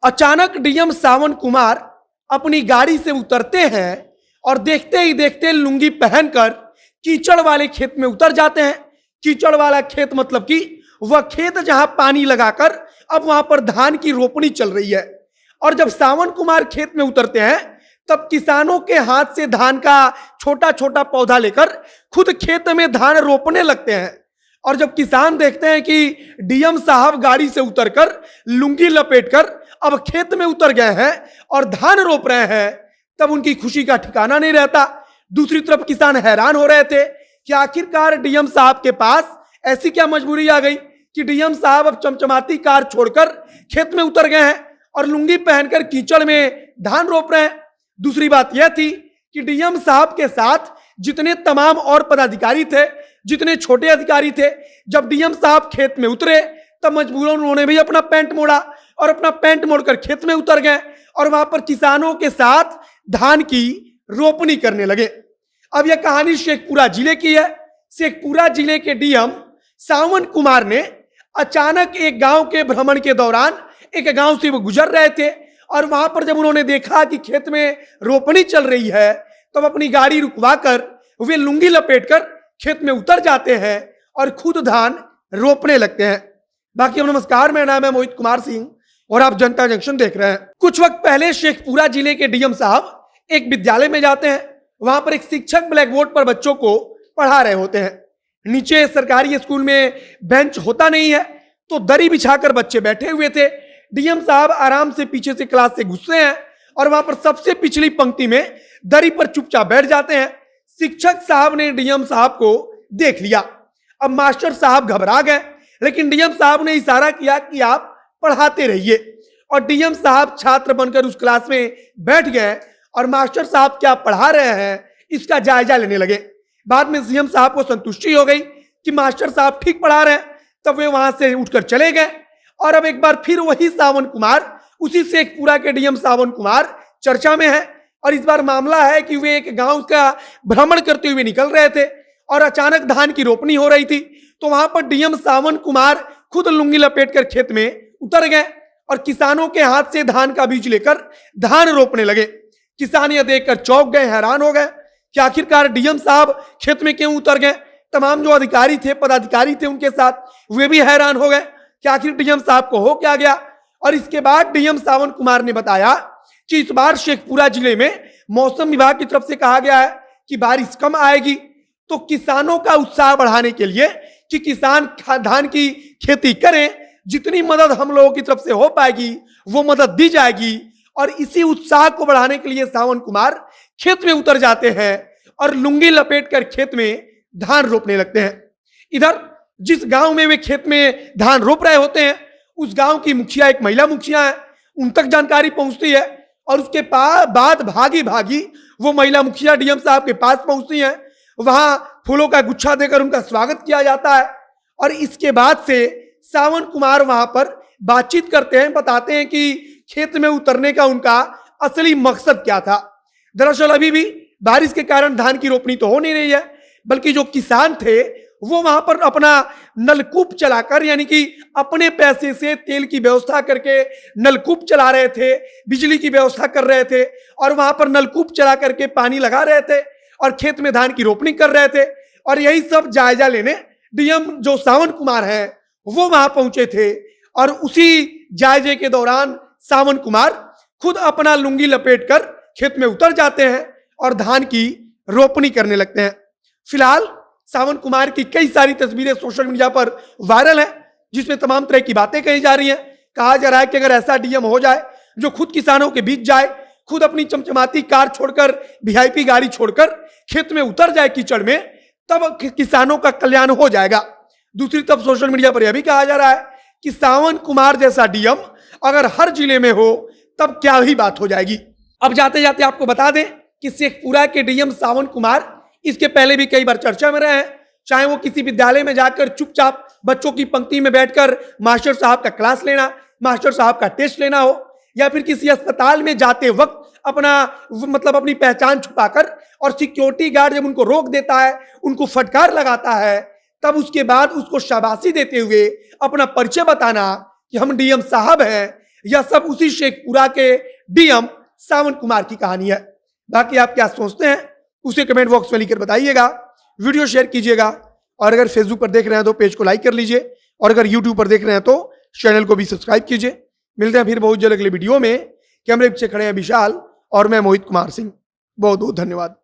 अचानक डीएम सावन कुमार अपनी गाड़ी से उतरते हैं और देखते ही देखते लुंगी पहनकर कीचड़ वाले खेत में उतर जाते हैं। कीचड़ वाला खेत मतलब कि वह खेत जहां पानी लगाकर अब वहां पर धान की रोपनी चल रही है। और जब सावन कुमार खेत में उतरते हैं तब किसानों के हाथ से धान का छोटा छोटा पौधा लेकर खुद खेत में धान रोपने लगते हैं। और जब किसान देखते हैं कि डीएम साहब गाड़ी से उतरकर लुंगी लपेटकर अब खेत में उतर गए हैं और धान रोप रहे हैं, तब उनकी खुशी का ठिकाना नहीं रहता। दूसरी तरफ किसान हैरान हो रहे थे कि आखिरकार डीएम साहब के पास ऐसी क्या मजबूरी आ गई कि डीएम साहब अब चमचमाती कार छोड़कर खेत में उतर गए हैं और लुंगी पहनकर कीचड़ में धान रोप रहे हैं। दूसरी बात यह थी कि डीएम साहब के साथ जितने तमाम और पदाधिकारी थे, जितने छोटे अधिकारी थे, जब डीएम साहब खेत में उतरे तब मजबूरन उन्होंने भी अपना पैंट मोड़ा और अपना पैंट मोड़कर खेत में उतर गए और वहां पर किसानों के साथ धान की रोपनी करने लगे। अब यह कहानी शेखपुरा जिले की है। शेखपुरा जिले के डीएम सावन कुमार ने अचानक एक गांव के भ्रमण के दौरान एक गांव से वो गुजर रहे थे और वहां पर जब उन्होंने देखा कि खेत में रोपनी चल रही है तब अपनी गाड़ी रुकवाकर वे लुंगी लपेटकर खेत में उतर जाते हैं और खुद धान रोपने लगते हैं। बाकी नमस्कार, मेरा नाम है मोहित कुमार सिंह और आप जनता जंक्शन देख रहे हैं। कुछ वक्त पहले शेखपुरा जिले के डीएम साहब एक विद्यालय में जाते हैं। वहां पर एक शिक्षक ब्लैक बोर्ड पर बच्चों को पढ़ा रहे होते हैं। नीचे सरकारी स्कूल में बेंच होता नहीं है तो दरी बिछाकर बच्चे बैठे हुए थे। डीएम साहब आराम से पीछे से क्लास से घुसते हैं और वहां पर सबसे पिछली पंक्ति में दरी पर चुपचाप बैठ जाते हैं। शिक्षक साहब ने डीएम साहब को देख लिया। अब मास्टर साहब घबरा गए, लेकिन डीएम साहब ने इशारा किया कि आप पढ़ाते रहिए और डीएम साहब छात्र बनकर उस क्लास में बैठ गए और मास्टर साहब क्या पढ़ा रहे हैं इसका जायजा लेने लगे। बाद में सीएम साहब को संतुष्टि हो गई कि मास्टर साहब ठीक पढ़ा रहे हैं, तब वे वहां से उठकर चले गए। और अब एक बार फिर वही सावन कुमार, उसी शेखपुरा के डीएम सावन कुमार चर्चा में है। और इस बार मामला है कि वे एक गांव का भ्रमण करते हुए निकल रहे थे और अचानक धान की रोपनी हो रही थी, तो वहां पर डीएम सावन कुमार खुद लुंगी लपेटकर खेत में उतर गए और किसानों के हाथ से धान का बीज लेकर धान रोपने लगे। किसान यह देखकर चौंक गए, हैरान हो गए कि आखिरकार डीएम साहब खेत में क्यों उतर गए। तमाम जो अधिकारी थे, पदाधिकारी थे उनके साथ, वे भी हैरान हो गए कि आखिर डीएम साहब को हो क्या गया। और इसके बाद डीएम सावन कुमार ने बताया कि इस बार शेखपुरा जिले में मौसम विभाग की तरफ से कहा गया है कि बारिश कम आएगी, तो किसानों का उत्साह बढ़ाने के लिए कि किसान धान की खेती करें, जितनी मदद हम लोगों की तरफ से हो पाएगी वो मदद दी जाएगी। और इसी उत्साह को बढ़ाने के लिए सावन कुमार खेत में उतर जाते हैं और लुंगी लपेटकर खेत में धान रोपने लगते हैं। इधर जिस गांव में वे खेत में धान रोप रहे होते हैं उस गांव की मुखिया, एक महिला मुखिया है, उन तक जानकारी पहुंचती है और उसके बाद भागी भागी वो महिला मुखिया डीएम साहब के पास पहुंचती है। वहां फूलों का गुच्छा देकर उनका स्वागत किया जाता है और इसके बाद से सावन कुमार वहां पर बातचीत करते हैं, बताते हैं कि खेत में उतरने का उनका असली मकसद क्या था। दरअसल अभी भी बारिश के कारण धान की रोपनी तो हो नहीं रही है, बल्कि जो किसान थे वो वहां पर अपना नलकूप चलाकर, यानी कि अपने पैसे से तेल की व्यवस्था करके नलकूप चला रहे थे, बिजली की व्यवस्था कर रहे थे और वहां पर नलकूप चला करके पानी लगा रहे थे और खेत में धान की रोपनी कर रहे थे। और यही सब जायजा लेने डीएम जो सावन कुमार है वो वहां पहुंचे थे और उसी जायजे के दौरान सावन कुमार खुद अपना लुंगी लपेटकर खेत में उतर जाते हैं और धान की रोपनी करने लगते हैं। फिलहाल सावन कुमार की कई सारी तस्वीरें सोशल मीडिया पर वायरल हैं, जिसमें तमाम तरह की बातें कही जा रही हैं। कहा जा रहा है कि अगर ऐसा डीएम हो जाए जो खुद किसानों के बीच जाए, खुद अपनी चमचमाती कार छोड़कर, वीआईपी गाड़ी छोड़कर खेत में उतर जाए कीचड़ में, तब किसानों का कल्याण हो जाएगा। दूसरी तरफ सोशल मीडिया पर यह भी कहा जा रहा है कि सावन कुमार जैसा डीएम अगर हर जिले में हो तब क्या ही बात हो जाएगी। अब जाते जाते आपको बता दें कि शेखपुरा के डीएम सावन कुमार इसके पहले भी कई बार चर्चा में रहे हैं, चाहे वो किसी विद्यालय में जाकर चुपचाप बच्चों की पंक्ति में बैठकर मास्टर साहब का क्लास लेना, मास्टर साहब का टेस्ट लेना हो, या फिर किसी अस्पताल में जाते वक्त अपनी पहचान छुपाकर और सिक्योरिटी गार्ड जब उनको रोक देता है, उनको फटकार लगाता है, तब उसके बाद उसको शाबाशी देते हुए अपना परिचय बताना कि हम डीएम साहब हैं, यह सब उसी शेखपुरा के डीएम सावन कुमार की कहानी है। बाकी आप क्या सोचते हैं उसे कमेंट बॉक्स में लिखकर बताइएगा, वीडियो शेयर कीजिएगा, और अगर फेसबुक पर देख रहे हैं तो पेज को लाइक कर लीजिए, और अगर यूट्यूब पर देख रहे हैं तो चैनल को भी सब्सक्राइब कीजिए। मिलते हैं फिर बहुत जल्द अगले वीडियो में। कैमरे पीछे खड़े हैं विशाल और मैं मोहित कुमार सिंह। बहुत बहुत धन्यवाद।